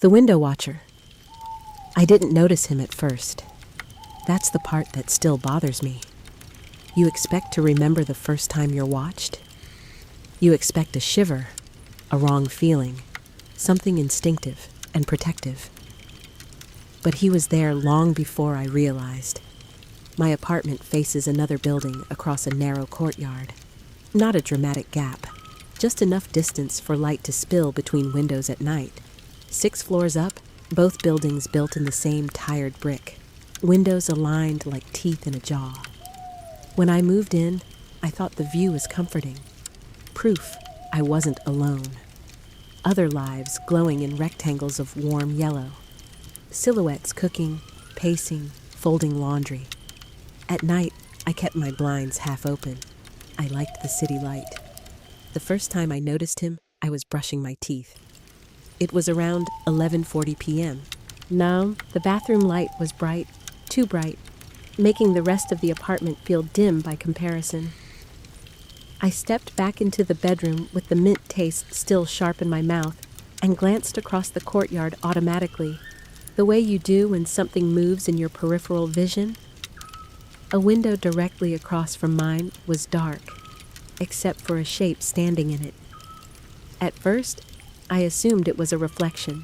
The window watcher. I didn't notice him at first. That's the part that still bothers me. You expect to remember the first time you're watched? You expect a shiver, a wrong feeling, something instinctive and protective. But he was there long before I realized. My apartment faces another building across a narrow courtyard. Not a dramatic gap, just enough distance for light to spill between windows at night. 6 floors up, both buildings built in the same tired brick. Windows aligned like teeth in a jaw. When I moved in, I thought the view was comforting. Proof I wasn't alone. Other lives glowing in rectangles of warm yellow. Silhouettes cooking, pacing, folding laundry. At night, I kept my blinds half open. I liked the city light. The first time I noticed him, I was brushing my teeth. It was around 11:40 p.m. No, the bathroom light was bright, too bright, making the rest of the apartment feel dim by comparison. I stepped back into the bedroom with the mint taste still sharp in my mouth and glanced across the courtyard automatically, the way you do when something moves in your peripheral vision. A window directly across from mine was dark, except for a shape standing in it. At first, I assumed it was a reflection.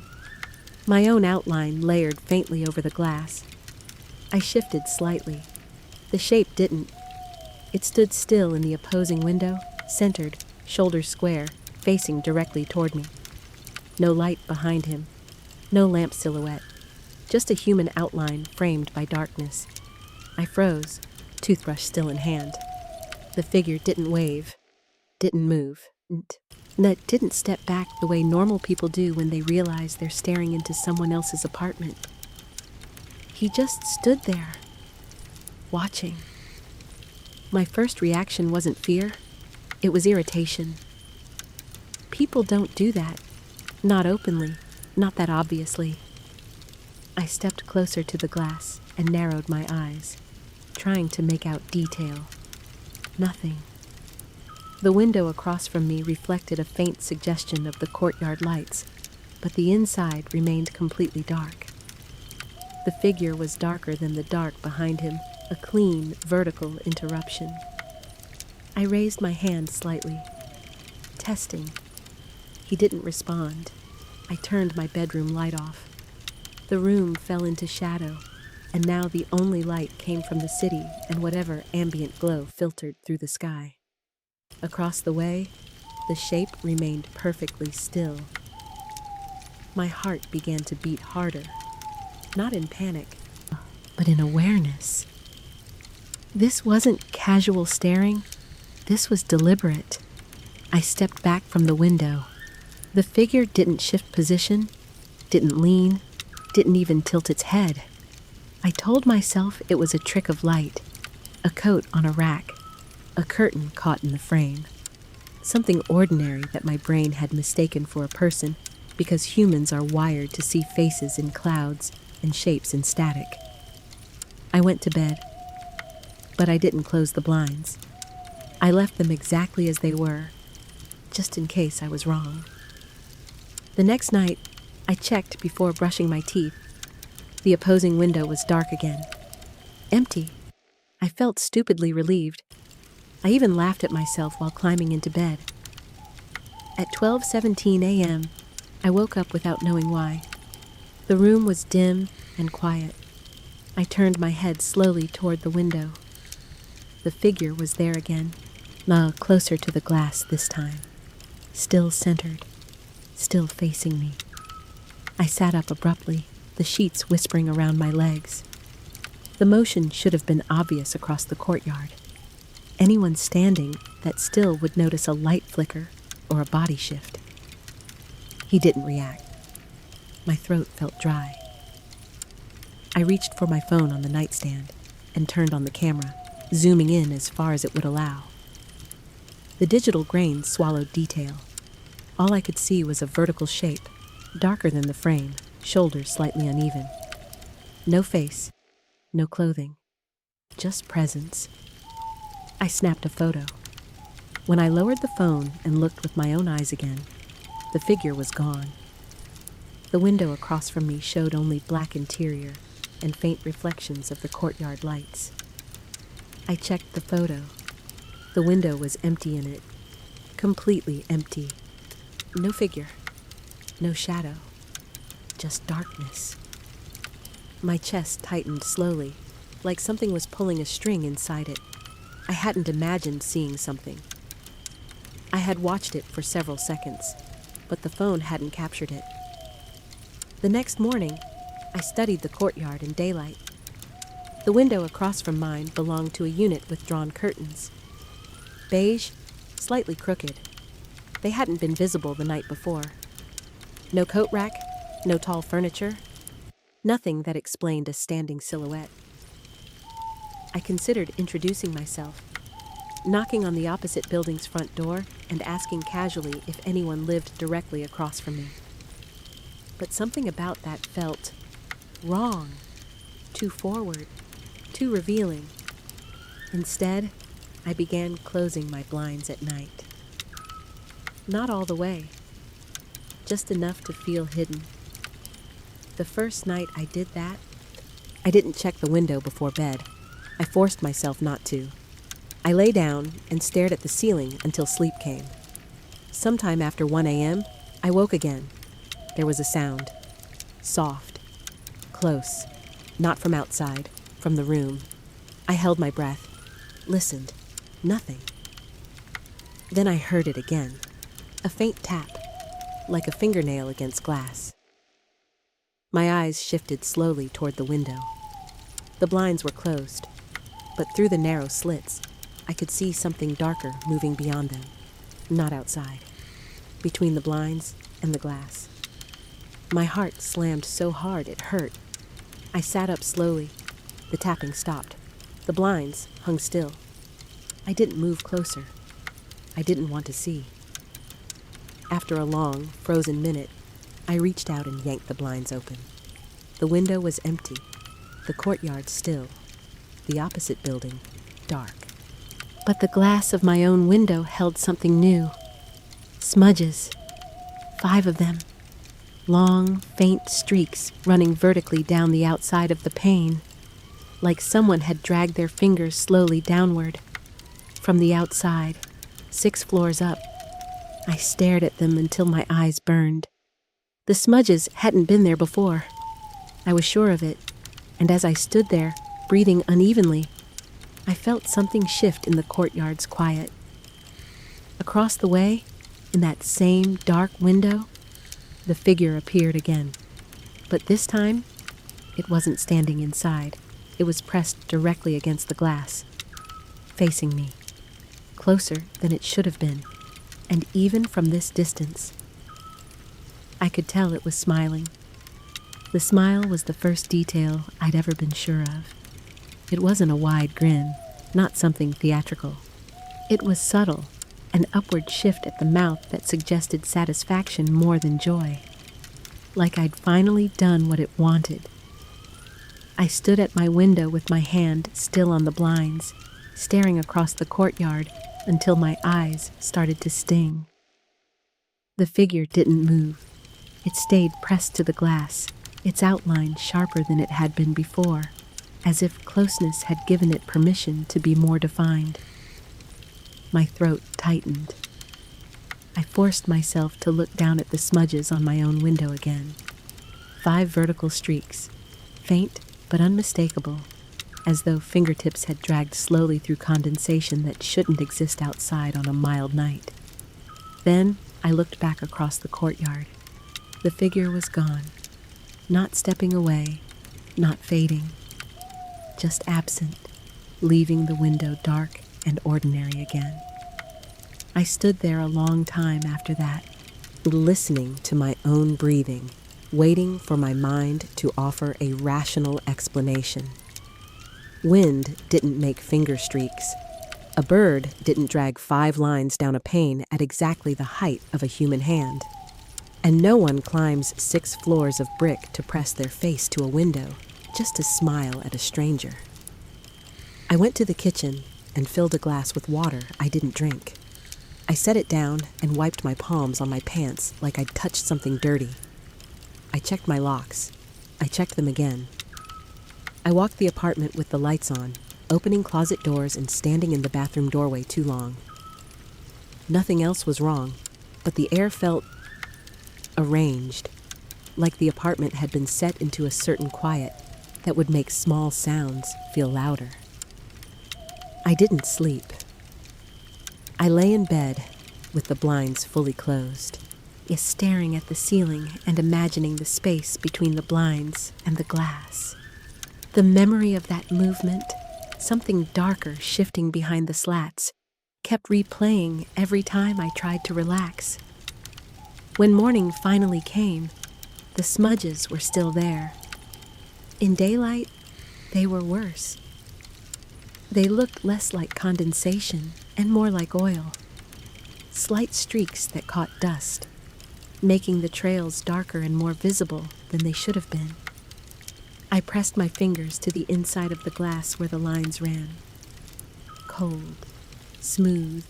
My own outline layered faintly over the glass. I shifted slightly. The shape didn't. It stood still in the opposing window, centered, shoulders square, facing directly toward me. No light behind him. No lamp silhouette. Just a human outline framed by darkness. I froze, toothbrush still in hand. The figure didn't wave, didn't move, didn't step back the way normal people do when they realize they're staring into someone else's apartment. He just stood there, watching. My first reaction wasn't fear, it was irritation. People don't do that. Not openly, not that obviously. I stepped closer to the glass and narrowed my eyes, trying to make out detail. Nothing. The window across from me reflected a faint suggestion of the courtyard lights, but the inside remained completely dark. The figure was darker than the dark behind him, a clean, vertical interruption. I raised my hand slightly, testing. He didn't respond. I turned my bedroom light off. The room fell into shadow, and now the only light came from the city and whatever ambient glow filtered through the sky. Across the way, the shape remained perfectly still. My heart began to beat harder, not in panic, but in awareness. This wasn't casual staring, this was deliberate. I stepped back from the window. The figure didn't shift position, didn't lean, didn't even tilt its head. I told myself it was a trick of light, a coat on a rack, a curtain caught in the frame. Something ordinary that my brain had mistaken for a person because humans are wired to see faces in clouds and shapes in static. I went to bed, but I didn't close the blinds. I left them exactly as they were, just in case I was wrong. The next night, I checked before brushing my teeth. The opposing window was dark again. Empty. I felt stupidly relieved. I even laughed at myself while climbing into bed. At 12:17 a.m., I woke up without knowing why. The room was dim and quiet. I turned my head slowly toward the window. The figure was there again, closer to the glass this time. Still centered, still facing me. I sat up abruptly, the sheets whispering around my legs. The motion should have been obvious across the courtyard. Anyone standing that still would notice a light flicker or a body shift. He didn't react. My throat felt dry. I reached for my phone on the nightstand and turned on the camera, zooming in as far as it would allow. The digital grain swallowed detail. All I could see was a vertical shape, darker than the frame, shoulders slightly uneven. No face, no clothing, just presence. I snapped a photo. When I lowered the phone and looked with my own eyes again, the figure was gone. The window across from me showed only black interior and faint reflections of the courtyard lights. I checked the photo. The window was empty in it, completely empty. No figure, no shadow, just darkness. My chest tightened slowly, like something was pulling a string inside it. I hadn't imagined seeing something. I had watched it for several seconds, but the phone hadn't captured it. The next morning, I studied the courtyard in daylight. The window across from mine belonged to a unit with drawn curtains. Beige, slightly crooked. They hadn't been visible the night before. No coat rack, no tall furniture, nothing that explained a standing silhouette. I considered introducing myself, knocking on the opposite building's front door and asking casually if anyone lived directly across from me. But something about that felt wrong, too forward, too revealing. Instead, I began closing my blinds at night. Not all the way, just enough to feel hidden. The first night I did that, I didn't check the window before bed. I forced myself not to. I lay down and stared at the ceiling until sleep came. Sometime after 1 a.m., I woke again. There was a sound. Soft. Close. Not from outside, from the room. I held my breath. Listened. Nothing. Then I heard it again. A faint tap, like a fingernail against glass. My eyes shifted slowly toward the window. The blinds were closed, but through the narrow slits, I could see something darker moving beyond them, not outside, between the blinds and the glass. My heart slammed so hard it hurt. I sat up slowly. The tapping stopped. The blinds hung still. I didn't move closer. I didn't want to see. After a long, frozen minute, I reached out and yanked the blinds open. The window was empty, the courtyard still, the opposite building dark. But the glass of my own window held something new. Smudges. 5 of them. Long, faint streaks running vertically down the outside of the pane, like someone had dragged their fingers slowly downward. From the outside, 6 floors up, I stared at them until my eyes burned. The smudges hadn't been there before. I was sure of it, and as I stood there, breathing unevenly, I felt something shift in the courtyard's quiet. Across the way, in that same dark window, the figure appeared again. But this time, it wasn't standing inside. It was pressed directly against the glass, facing me, closer than it should have been, and even from this distance, I could tell it was smiling. The smile was the first detail I'd ever been sure of. It wasn't a wide grin, not something theatrical. It was subtle, an upward shift at the mouth that suggested satisfaction more than joy. Like I'd finally done what it wanted. I stood at my window with my hand still on the blinds, staring across the courtyard until my eyes started to sting. The figure didn't move. It stayed pressed to the glass, its outline sharper than it had been before, as if closeness had given it permission to be more defined. My throat tightened. I forced myself to look down at the smudges on my own window again. 5 vertical streaks, faint but unmistakable, as though fingertips had dragged slowly through condensation that shouldn't exist outside on a mild night. Then I looked back across the courtyard. The figure was gone, not stepping away, not fading, just absent, leaving the window dark and ordinary again. I stood there a long time after that, listening to my own breathing, waiting for my mind to offer a rational explanation. Wind didn't make finger streaks. A bird didn't drag 5 lines down a pane at exactly the height of a human hand. And no one climbs 6 floors of brick to press their face to a window just to smile at a stranger. I went to the kitchen and filled a glass with water I didn't drink. I set it down and wiped my palms on my pants like I'd touched something dirty. I checked my locks. I checked them again. I walked the apartment with the lights on, opening closet doors and standing in the bathroom doorway too long. Nothing else was wrong, but the air felt arranged, like the apartment had been set into a certain quiet that would make small sounds feel louder. I didn't sleep. I lay in bed with the blinds fully closed, staring at the ceiling and imagining the space between the blinds and the glass. The memory of that movement, something darker shifting behind the slats, kept replaying every time I tried to relax. When morning finally came, the smudges were still there. In daylight, they were worse. They looked less like condensation and more like oil. Slight streaks that caught dust, making the trails darker and more visible than they should have been. I pressed my fingers to the inside of the glass where the lines ran. Cold, smooth,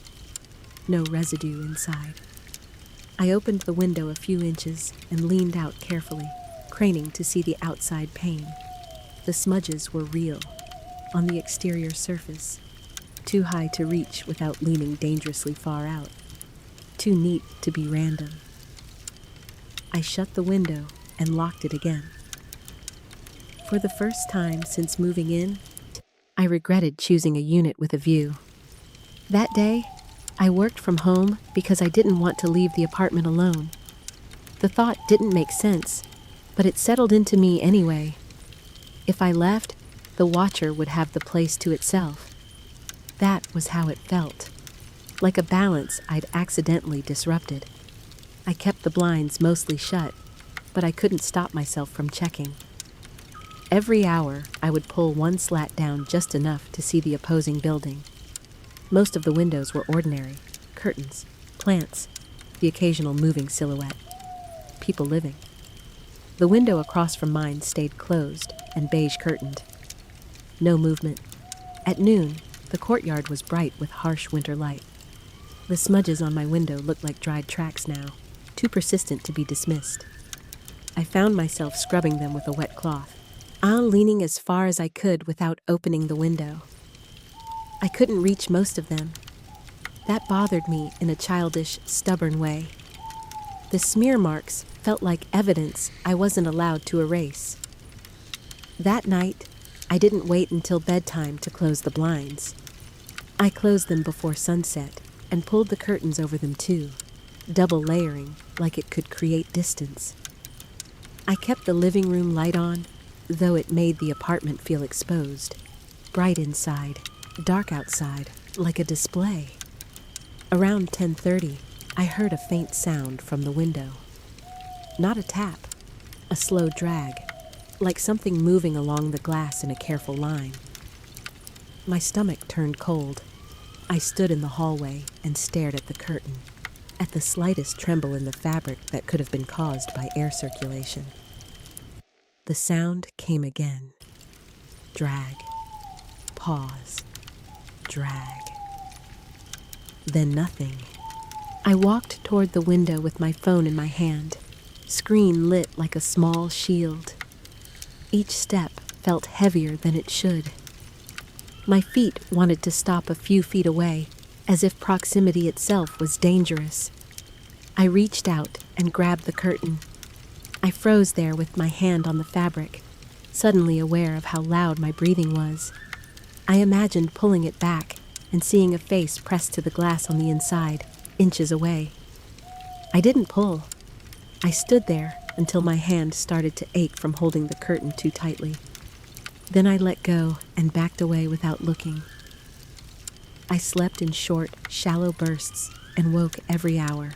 no residue inside. I opened the window a few inches and leaned out carefully, craning to see the outside pane. The smudges were real, on the exterior surface, too high to reach without leaning dangerously far out, too neat to be random. I shut the window and locked it again. For the first time since moving in, I regretted choosing a unit with a view. That day, I worked from home because I didn't want to leave the apartment alone. The thought didn't make sense, but it settled into me anyway. If I left, the watcher would have the place to itself. That was how it felt, like a balance I'd accidentally disrupted. I kept the blinds mostly shut, but I couldn't stop myself from checking. Every hour, I would pull one slat down just enough to see the opposing building. Most of the windows were ordinary: curtains, plants, the occasional moving silhouette. People living. The window across from mine stayed closed and beige curtained. No movement. At noon, the courtyard was bright with harsh winter light. The smudges on my window looked like dried tracks now, too persistent to be dismissed. I found myself scrubbing them with a wet cloth, leaning as far as I could without opening the window. I couldn't reach most of them. That bothered me in a childish, stubborn way. The smear marks felt like evidence I wasn't allowed to erase. That night, I didn't wait until bedtime to close the blinds. I closed them before sunset and pulled the curtains over them too, double layering like it could create distance. I kept the living room light on, though it made the apartment feel exposed. Bright inside, dark outside, like a display. Around 10:30, I heard a faint sound from the window. Not a tap, a slow drag, like something moving along the glass in a careful line. My stomach turned cold. I stood in the hallway and stared at the curtain, at the slightest tremble in the fabric that could have been caused by air circulation. The sound came again. Drag. Pause. Drag. Then nothing. I walked toward the window with my phone in my hand, screen lit like a small shield. Each step felt heavier than it should. My feet wanted to stop a few feet away, as if proximity itself was dangerous. I reached out and grabbed the curtain. I froze there with my hand on the fabric, suddenly aware of how loud my breathing was. I imagined pulling it back and seeing a face pressed to the glass on the inside, inches away. I didn't pull. I stood there until my hand started to ache from holding the curtain too tightly. Then I let go and backed away without looking. I slept in short, shallow bursts and woke every hour.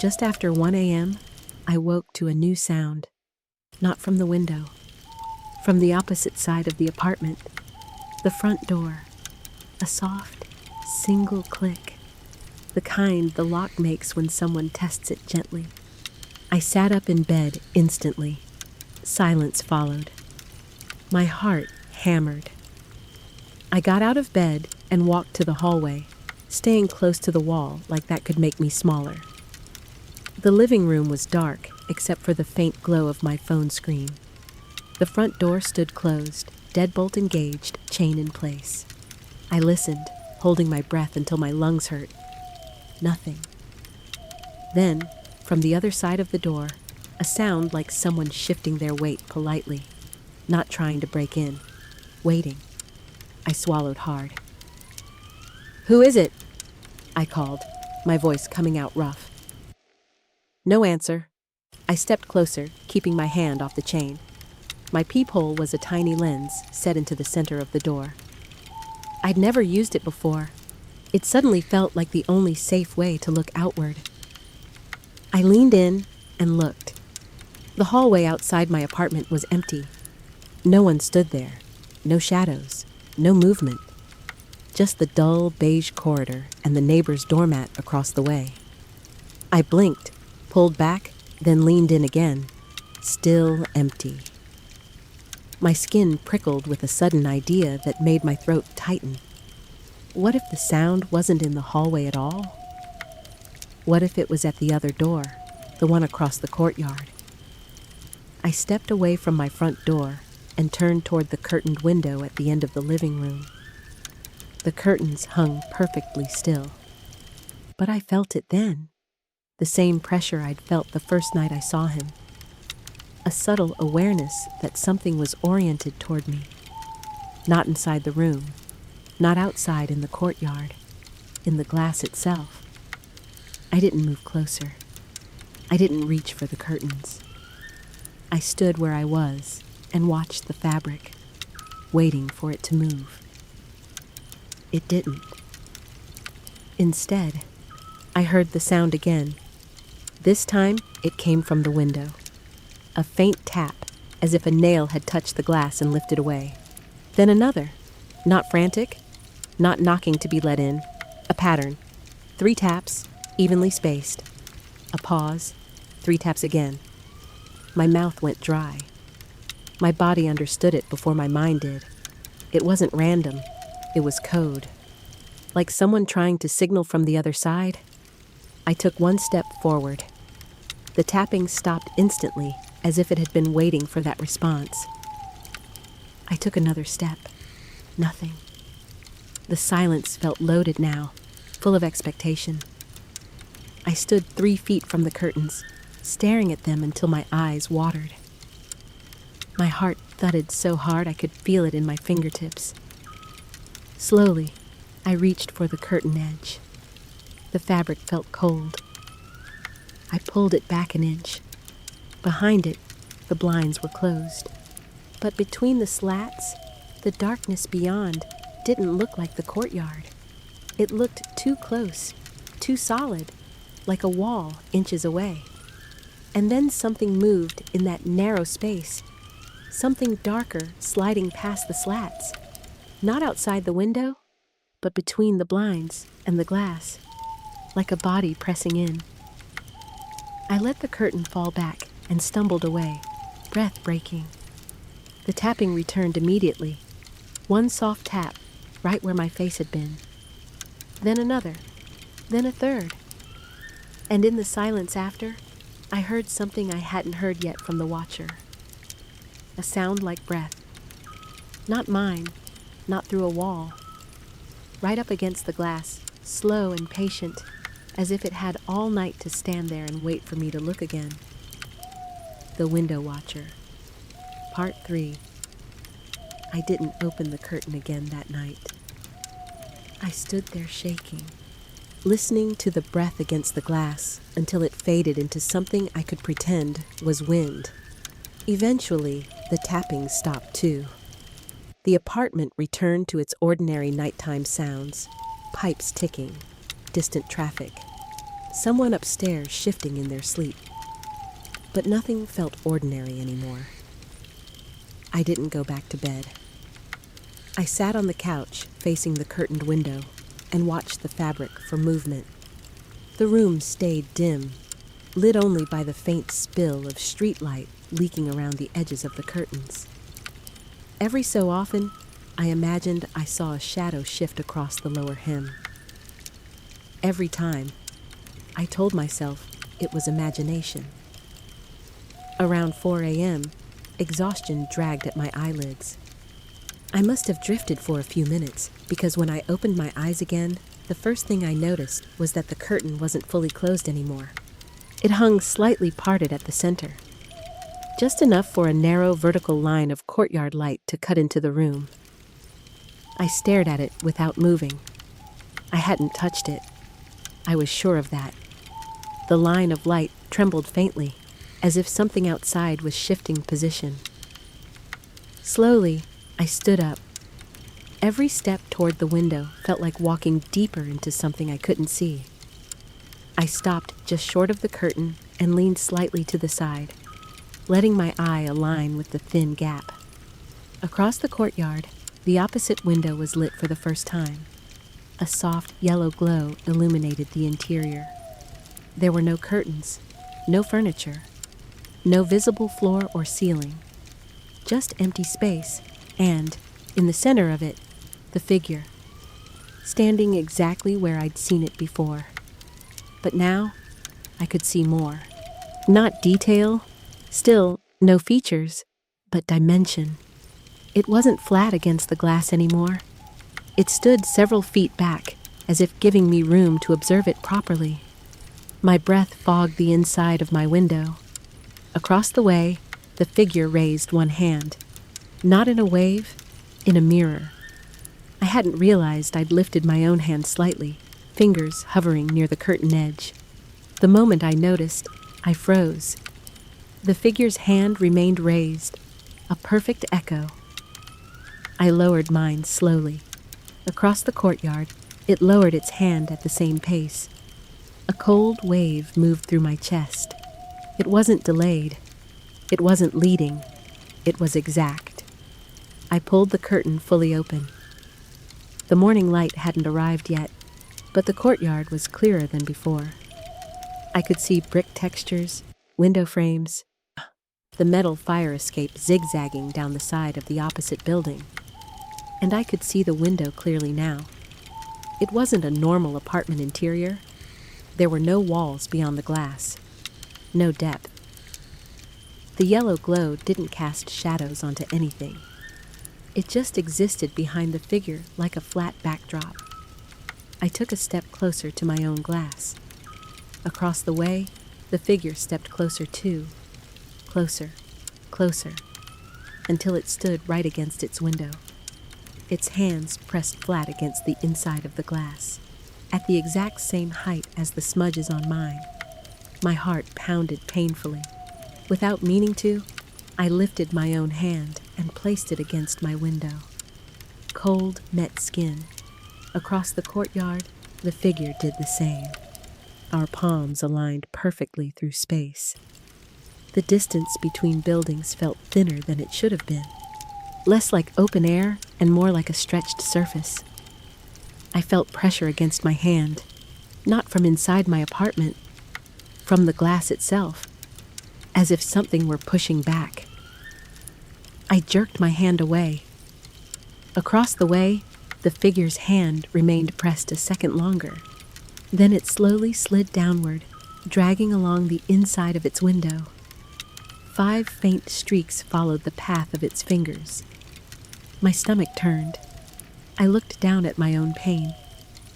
Just after 1 a.m., I woke to a new sound, not from the window, from the opposite side of the apartment, the front door, a soft, single click, the kind the lock makes when someone tests it gently. I sat up in bed instantly. Silence followed. My heart hammered. I got out of bed and walked to the hallway, staying close to the wall like that could make me smaller. The living room was dark, except for the faint glow of my phone screen. The front door stood closed, deadbolt engaged, chain in place. I listened, holding my breath until my lungs hurt. Nothing. Then, from the other side of the door, a sound like someone shifting their weight politely, not trying to break in, waiting. I swallowed hard. "Who is it?" I called, my voice coming out rough. No answer. I stepped closer, keeping my hand off the chain. My peephole was a tiny lens set into the center of the door. I'd never used it before. It suddenly felt like the only safe way to look outward. I leaned in and looked. The hallway outside my apartment was empty. No one stood there. No shadows. No movement. Just the dull beige corridor and the neighbor's doormat across the way. I blinked, pulled back, then leaned in again. Still empty. My skin prickled with a sudden idea that made my throat tighten. What if the sound wasn't in the hallway at all? What if it was at the other door, the one across the courtyard? I stepped away from my front door and turned toward the curtained window at the end of the living room. The curtains hung perfectly still. But I felt it then. The same pressure I'd felt the first night I saw him. A subtle awareness that something was oriented toward me. Not inside the room, not outside in the courtyard, in the glass itself. I didn't move closer. I didn't reach for the curtains. I stood where I was and watched the fabric, waiting for it to move. It didn't. Instead, I heard the sound again. This time, it came from the window. A faint tap, as if a nail had touched the glass and lifted away. Then another. Not frantic, not knocking to be let in. A pattern. 3 taps, evenly spaced. A pause. 3 taps again. My mouth went dry. My body understood it before my mind did. It wasn't random. It was code. Like someone trying to signal from the other side. I took 1 step forward. The tapping stopped instantly, as if it had been waiting for that response. I took another step. Nothing. The silence felt loaded now, full of expectation. I stood 3 feet from the curtains, staring at them until my eyes watered. My heart thudded so hard I could feel it in my fingertips. Slowly, I reached for the curtain edge. The fabric felt cold. I pulled it back an inch. Behind it, the blinds were closed. But between the slats, the darkness beyond didn't look like the courtyard. It looked too close, too solid, like a wall inches away. And then something moved in that narrow space, something darker sliding past the slats, not outside the window, but between the blinds and the glass, like a body pressing in. I let the curtain fall back and stumbled away, breath breaking. The tapping returned immediately. 1 soft tap, right where my face had been. Then another, then a third. And in the silence after, I heard something I hadn't heard yet from the watcher. A sound like breath. Not mine, not through a wall. Right up against the glass, slow and patient, as if it had all night to stand there and wait for me to look again. The Window Watcher. Part 3. I didn't open the curtain again that night. I stood there shaking, listening to the breath against the glass until it faded into something I could pretend was wind. Eventually, the tapping stopped too. The apartment returned to its ordinary nighttime sounds, pipes ticking, distant traffic, someone upstairs shifting in their sleep. But nothing felt ordinary anymore. I didn't go back to bed. I sat on the couch facing the curtained window and watched the fabric for movement. The room stayed dim, lit only by the faint spill of streetlight leaking around the edges of the curtains. Every so often, I imagined I saw a shadow shift across the lower hem. Every time, I told myself it was imagination. Around 4 a.m., exhaustion dragged at my eyelids. I must have drifted for a few minutes because when I opened my eyes again, the first thing I noticed was that the curtain wasn't fully closed anymore. It hung slightly parted at the center, just enough for a narrow vertical line of courtyard light to cut into the room. I stared at it without moving. I hadn't touched it. I was sure of that. The line of light trembled faintly, as if something outside was shifting position. Slowly, I stood up. Every step toward the window felt like walking deeper into something I couldn't see. I stopped just short of the curtain and leaned slightly to the side, letting my eye align with the thin gap. Across the courtyard, the opposite window was lit for the first time. A soft yellow glow illuminated the interior. There were no curtains, no furniture, no visible floor or ceiling, just empty space, and, in the center of it, the figure, standing exactly where I'd seen it before. But now, I could see more. Not detail, still no features, but dimension. It wasn't flat against the glass anymore. It stood several feet back, as if giving me room to observe it properly. My breath fogged the inside of my window. Across the way, the figure raised one hand. Not in a wave, in a mirror. I hadn't realized I'd lifted my own hand slightly, fingers hovering near the curtain edge. The moment I noticed, I froze. The figure's hand remained raised, a perfect echo. I lowered mine slowly. Across the courtyard, it lowered its hand at the same pace. A cold wave moved through my chest. It wasn't delayed. It wasn't leading. It was exact. I pulled the curtain fully open. The morning light hadn't arrived yet, but the courtyard was clearer than before. I could see brick textures, window frames, the metal fire escape zigzagging down the side of the opposite building. And I could see the window clearly now. It wasn't a normal apartment interior. There were no walls beyond the glass, no depth. The yellow glow didn't cast shadows onto anything. It just existed behind the figure like a flat backdrop. I took a step closer to my own glass. Across the way, the figure stepped closer too. Closer, closer, until it stood right against its window. Its hands pressed flat against the inside of the glass, at the exact same height as the smudges on mine. My heart pounded painfully. Without meaning to, I lifted my own hand and placed it against my window. Cold met skin. Across the courtyard, the figure did the same. Our palms aligned perfectly through space. The distance between buildings felt thinner than it should have been. Less like open air and more like a stretched surface. I felt pressure against my hand, not from inside my apartment, from the glass itself, as if something were pushing back. I jerked my hand away. Across the way, the figure's hand remained pressed a second longer. Then it slowly slid downward, dragging along the inside of its window. 5 faint streaks followed the path of its fingers. My stomach turned. I looked down at my own pain.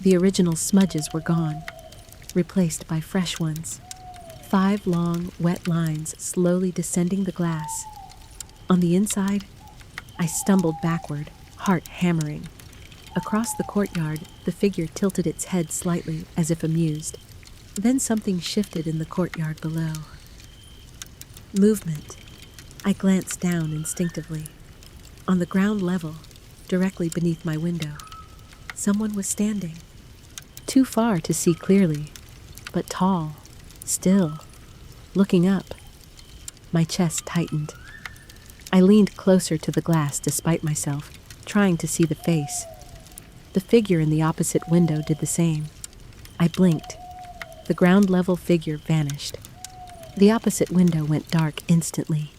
The original smudges were gone, replaced by fresh ones. 5 long, wet lines slowly descending the glass. On the inside, I stumbled backward, heart hammering. Across the courtyard, the figure tilted its head slightly, as if amused. Then something shifted in the courtyard below. Movement. I glanced down instinctively. On the ground level, directly beneath my window, someone was standing. Too far to see clearly, but tall, still, looking up. My chest tightened. I leaned closer to the glass despite myself, trying to see the face. The figure in the opposite window did the same. I blinked. The ground-level figure vanished. The opposite window went dark instantly.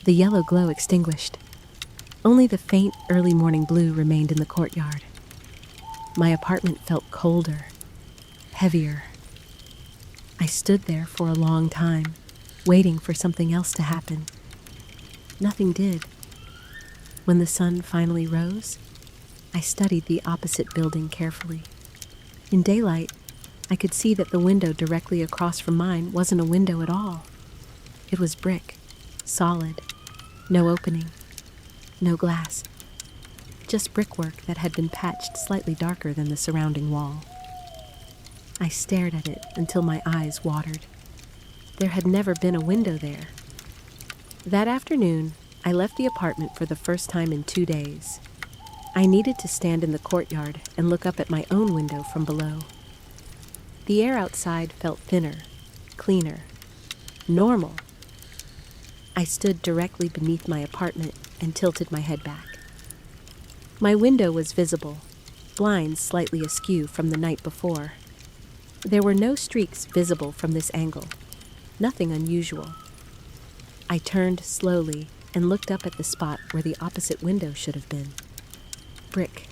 The yellow glow extinguished. Only the faint early morning blue remained in the courtyard. My apartment felt colder, heavier. I stood there for a long time, waiting for something else to happen. Nothing did. When the sun finally rose, I studied the opposite building carefully. In daylight, I could see that the window directly across from mine wasn't a window at all. It was brick, solid, no opening, no glass, just brickwork that had been patched slightly darker than the surrounding wall. I stared at it until my eyes watered. There had never been a window there. That afternoon, I left the apartment for the first time in 2 days. I needed to stand in the courtyard and look up at my own window from below. The air outside felt thinner, cleaner, normal. I stood directly beneath my apartment and tilted my head back. My window was visible, blinds slightly askew from the night before. There were no streaks visible from this angle, nothing unusual. I turned slowly and looked up at the spot where the opposite window should have been. Brick,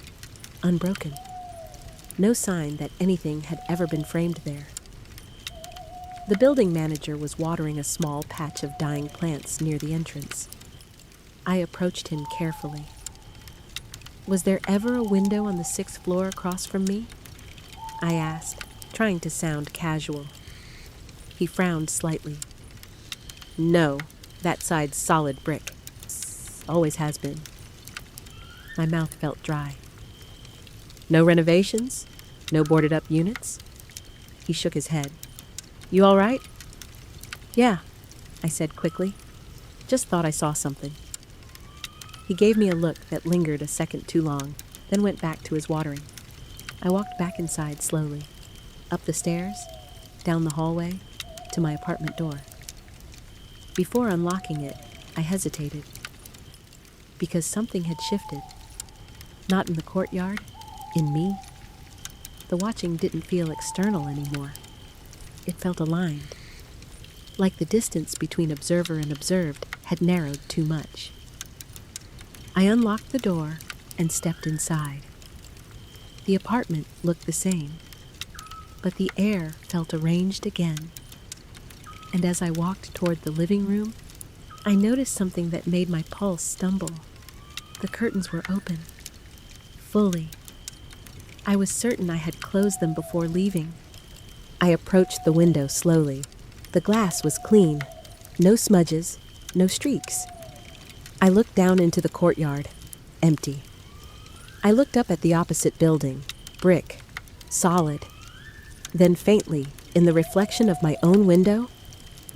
unbroken. No sign that anything had ever been framed there. The building manager was watering a small patch of dying plants near the entrance. I approached him carefully. Was there ever a window on the 6th floor across from me? I asked, trying to sound casual. He frowned slightly. No, that side's solid brick. Always has been. My mouth felt dry. No renovations? No boarded up units? He shook his head. You all right? Yeah, I said quickly. Just thought I saw something. He gave me a look that lingered a second too long, then went back to his watering. I walked back inside slowly, up the stairs, down the hallway, to my apartment door. Before unlocking it, I hesitated, because something had shifted. Not in the courtyard, in me. The watching didn't feel external anymore. It felt aligned, like the distance between observer and observed had narrowed too much. I unlocked the door and stepped inside. The apartment looked the same, but the air felt arranged again. And as I walked toward the living room, I noticed something that made my pulse stumble. The curtains were open, fully. I was certain I had closed them before leaving. I approached the window slowly. The glass was clean, no smudges, no streaks. I looked down into the courtyard, empty. I looked up at the opposite building, brick, solid. Then faintly, in the reflection of my own window,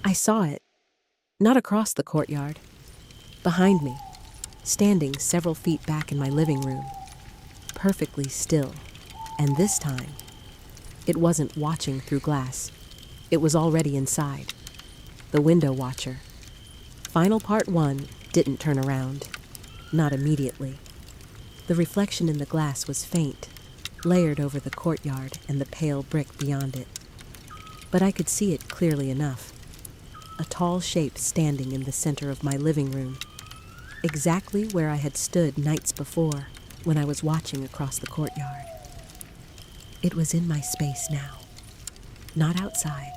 I saw it, not across the courtyard, behind me, standing several feet back in my living room, perfectly still. And this time, it wasn't watching through glass. It was already inside. The window watcher. Final part 1 didn't turn around. Not immediately. The reflection in the glass was faint, layered over the courtyard and the pale brick beyond it. But I could see it clearly enough. A tall shape standing in the center of my living room, exactly where I had stood nights before when I was watching across the courtyard. It was in my space now, not outside,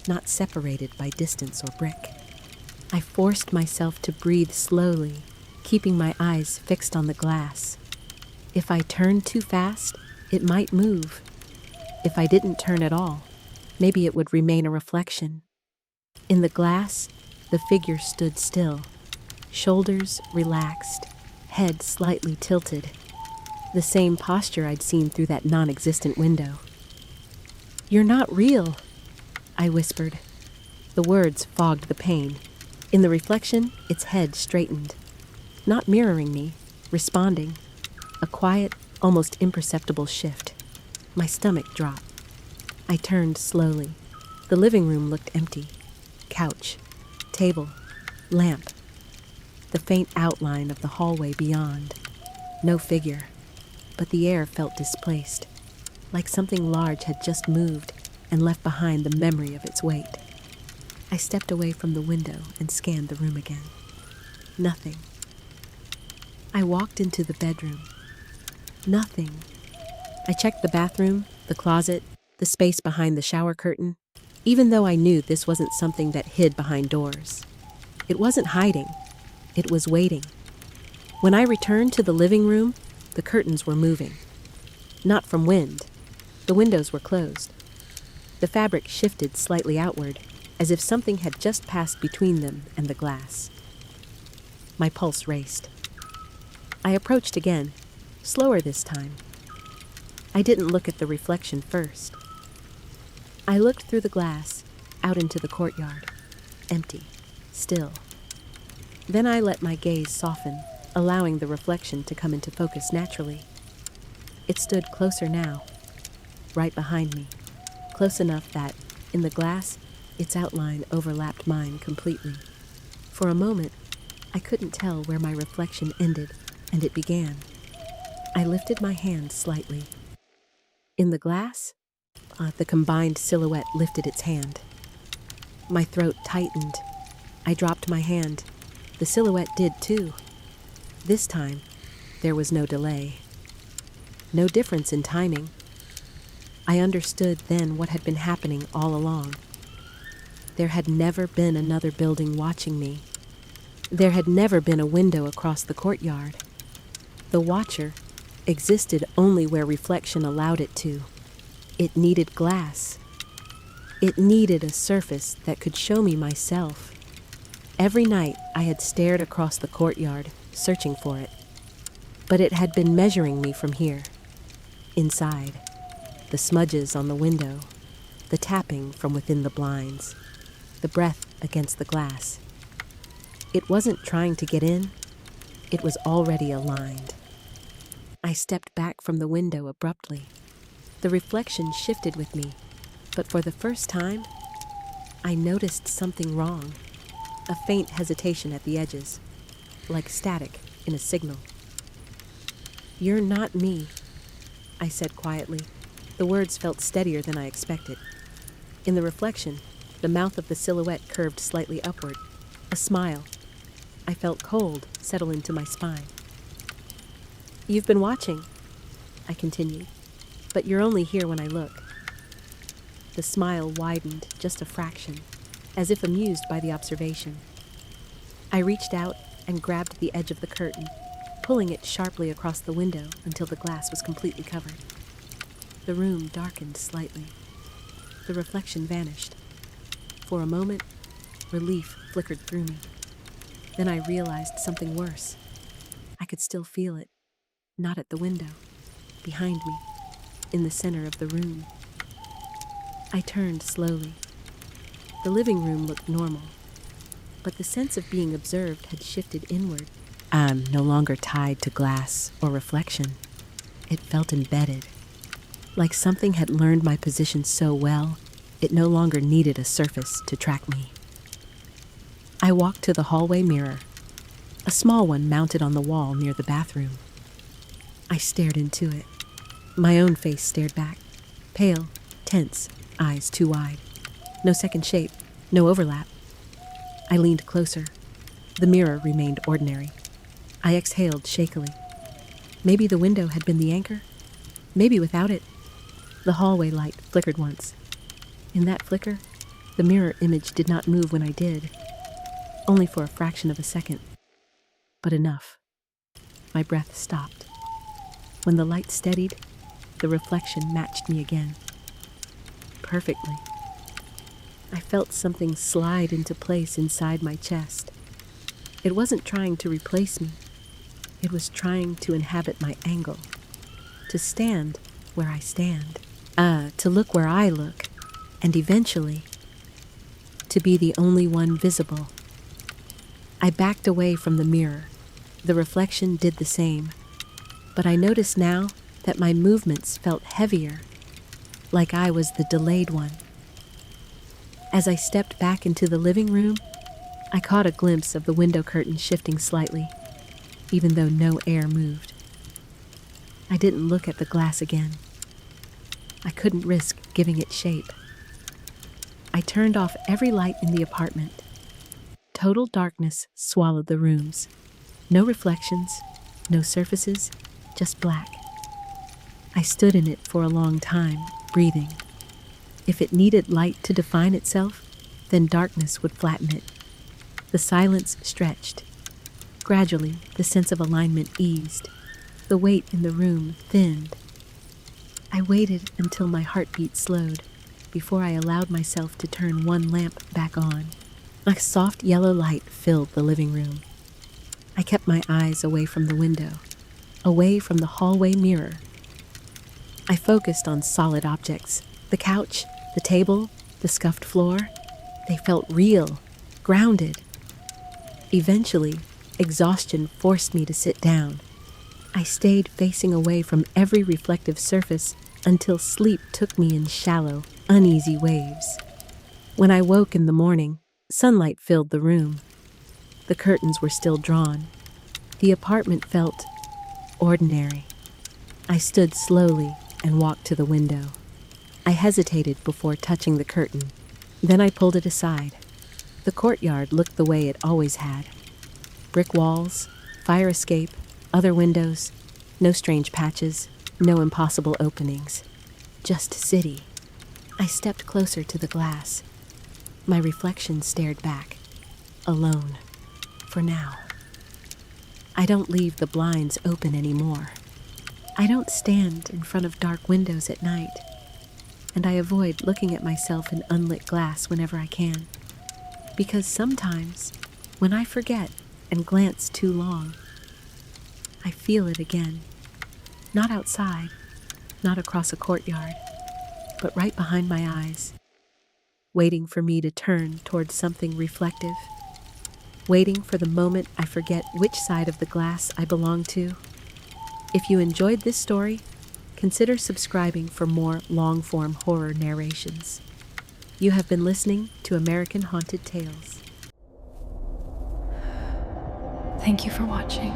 not separated by distance or brick. I forced myself to breathe slowly, keeping my eyes fixed on the glass. If I turned too fast, it might move. If I didn't turn at all, maybe it would remain a reflection. In the glass, the figure stood still, shoulders relaxed, head slightly tilted. The same posture I'd seen through that non-existent window. "You're not real," I whispered. The words fogged the pain. In the reflection, its head straightened, not mirroring me, responding. A quiet, almost imperceptible shift. My stomach dropped. I turned slowly. The living room looked empty. Couch, table, lamp. The faint outline of the hallway beyond. No figure. But the air felt displaced, like something large had just moved and left behind the memory of its weight. I stepped away from the window and scanned the room again. Nothing. I walked into the bedroom. Nothing. I checked the bathroom, the closet, the space behind the shower curtain. even though I knew this wasn't something that hid behind doors. It wasn't hiding, it was waiting. When I returned to the living room, the curtains were moving. Not from wind. The windows were closed. The fabric shifted slightly outward, as if something had just passed between them and the glass. My pulse raced. I approached again, slower this time. I didn't look at the reflection first. I looked through the glass, out into the courtyard, empty, still. Then I let my gaze soften, allowing the reflection to come into focus naturally. It stood closer now, right behind me, close enough that, in the glass, its outline overlapped mine completely. For a moment, I couldn't tell where my reflection ended and it began. I lifted my hand slightly. In the glass, the combined silhouette lifted its hand. My throat tightened. I dropped my hand. The silhouette did too. This time, there was no delay. No difference in timing. I understood then what had been happening all along. There had never been another building watching me. There had never been a window across the courtyard. The watcher existed only where reflection allowed it to. It needed glass. It needed a surface that could show me myself. Every night I had stared across the courtyard, searching for it. But it had been measuring me from here, inside. The smudges on the window, the tapping from within the blinds, the breath against the glass. It wasn't trying to get in, it was already aligned. I stepped back from the window abruptly. The reflection shifted with me, but for the first time, I noticed something wrong. A faint hesitation at the edges, like static in a signal. "You're not me," I said quietly. The words felt steadier than I expected. In the reflection, the mouth of the silhouette curved slightly upward. A smile. I felt cold settle into my spine. "You've been watching," I continued, "but you're only here when I look." The smile widened just a fraction, as if amused by the observation. I reached out and grabbed the edge of the curtain, pulling it sharply across the window until the glass was completely covered. The room darkened slightly. The reflection vanished. For a moment, relief flickered through me. Then I realized something worse. I could still feel it, not at the window, behind me, in the center of the room. I turned slowly. The living room looked normal, but the sense of being observed had shifted inward. I'm no longer tied to glass or reflection. It felt embedded, like something had learned my position so well, it no longer needed a surface to track me. I walked to the hallway mirror, a small one mounted on the wall near the bathroom. I stared into it. My own face stared back, pale, tense, eyes too wide. No second shape, no overlap. I leaned closer. The mirror remained ordinary. I exhaled shakily. Maybe the window had been the anchor. Maybe without it. The hallway light flickered once. In that flicker, the mirror image did not move when I did. Only for a fraction of a second. But enough. My breath stopped. When the light steadied, the reflection matched me again. Perfectly. I felt something slide into place inside my chest. It wasn't trying to replace me. It was trying to inhabit my angle. To stand where I stand. To look where I look. And eventually, to be the only one visible. I backed away from the mirror. The reflection did the same. But I noticed now that my movements felt heavier, like I was the delayed one. As I stepped back into the living room, I caught a glimpse of the window curtain shifting slightly, even though no air moved. I didn't look at the glass again. I couldn't risk giving it shape. I turned off every light in the apartment. Total darkness swallowed the rooms. No reflections, no surfaces, just black. I stood in it for a long time, breathing. If it needed light to define itself, then darkness would flatten it. The silence stretched. Gradually, the sense of alignment eased. The weight in the room thinned. I waited until my heartbeat slowed before I allowed myself to turn one lamp back on. A soft yellow light filled the living room. I kept my eyes away from the window, away from the hallway mirror. I focused on solid objects: the couch, the table, the scuffed floor. They felt real, grounded. Eventually, exhaustion forced me to sit down. I stayed facing away from every reflective surface until sleep took me in shallow, uneasy waves. When I woke in the morning, sunlight filled the room. The curtains were still drawn. The apartment felt ordinary. I stood slowly and walked to the window. I hesitated before touching the curtain. Then I pulled it aside. The courtyard looked the way it always had. Brick walls, fire escape, other windows, no strange patches, no impossible openings. Just city. I stepped closer to the glass. My reflection stared back. Alone. For now. I don't leave the blinds open anymore. I don't stand in front of dark windows at night. And I avoid looking at myself in unlit glass whenever I can. Because sometimes, when I forget and glance too long, I feel it again. Not outside, not across a courtyard, but right behind my eyes, waiting for me to turn towards something reflective, waiting for the moment I forget which side of the glass I belong to. If you enjoyed this story, consider subscribing for more long-form horror narrations. You have been listening to American Haunted Tales. Thank you for watching.